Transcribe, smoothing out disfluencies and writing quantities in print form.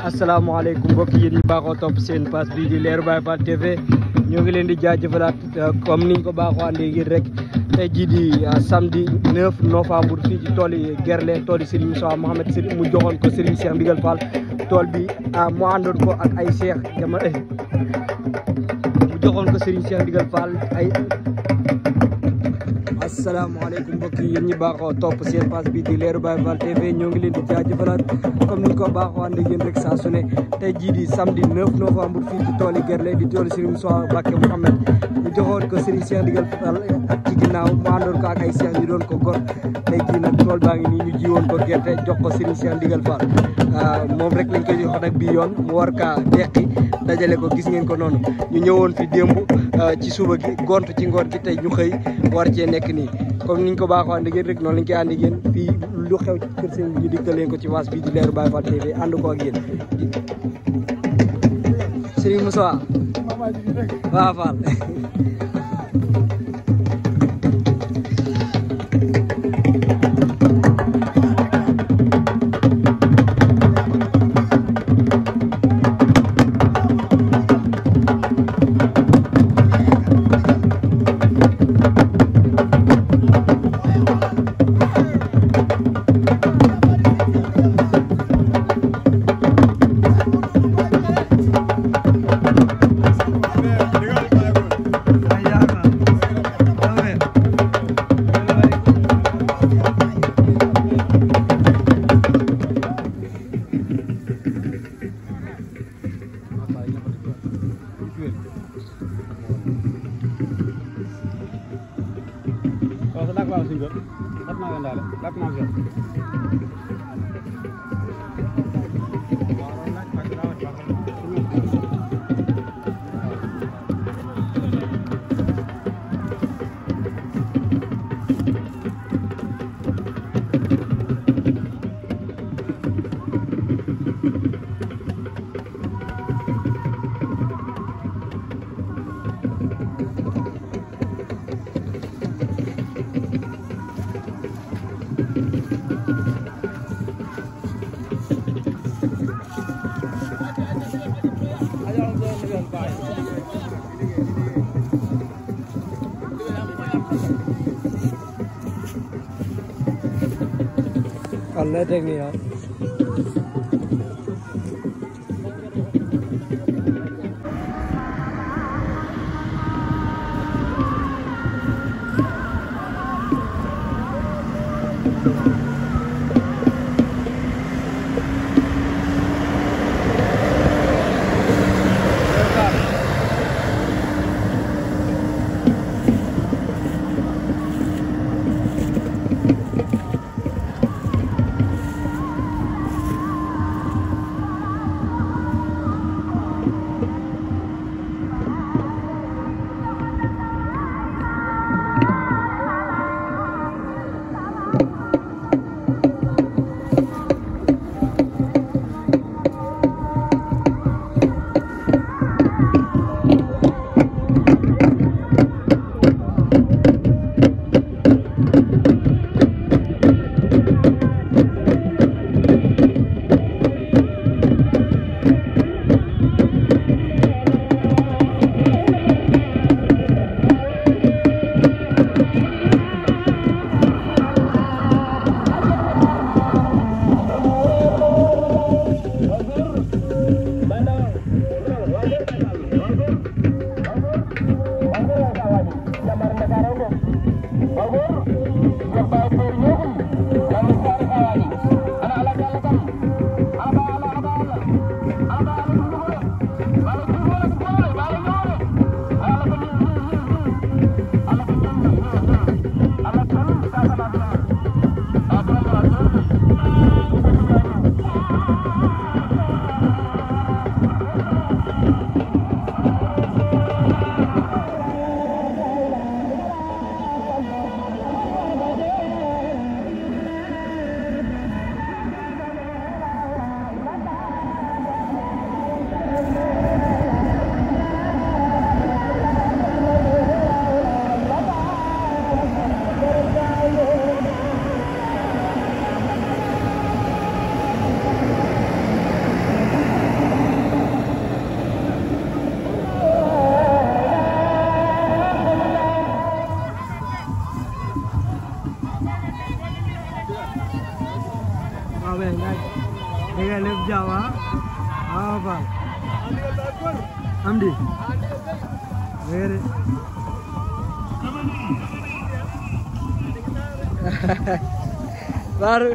asalaamaaleykum mbokk yi ñu baaxoo topp seen page bii di Leeru Baye Fall TV ñoo ngi leen di jaajëfalaat comme niñ ko baaxoo àndee ngir rek tey jii di samedi 9 novembre fii ci tool yi Gerle tool yi Serigne Moussa Mohamed Serigne mu joxoon ko Serigne Cheikh Ndigal Fall tool bi mu àndoon ko ak ay Cheikh jamono mu joxoon ko Serigne Cheikh Ndigal Fall ay. asalaamaaleykum mbokk yi yéen ñi baaxoo topp seen page bii di Leeru Baye Fall TV ñoo ngi leen di jaajëfalaat comme ni ko baaxoo ànd ak yéen rek saa su ne tey jii di samedi 9 novembre fii ci tool yi Gerle di tool Serigne Moussa Mbacké Mouhamed mu joxoon ko Serigne Cheikh Ndigal Fall ak ci ginnaaw mu àndoon ko ak ay Cheikh ñu doon ko gor tey jii nag tool baa ngi nii ñu jiwoon ko gerte jox ko Serigne Cheikh Ndigal Fall moom rek lañ koy jox nag bii yoon mu war kaa deqi dajale ko gis ngeen ko noonu ñu ñëwoon fi démb ci suba gi gont ci ngoon gi tey ñu xëy war cee nekk nii comme niñ ko baaxoo ànd ak yéen rek noonu lañ koy ànd ak yéen fii lu xew ci kër sëñ bi ñu dikkal leen ko ci waas bii di Leeru Baye Fall TV ànd ko ak yéen Serigne Moussa waaw Fall Allah teknik ya. naka lépp jàmm waaw Fall am di wéere baru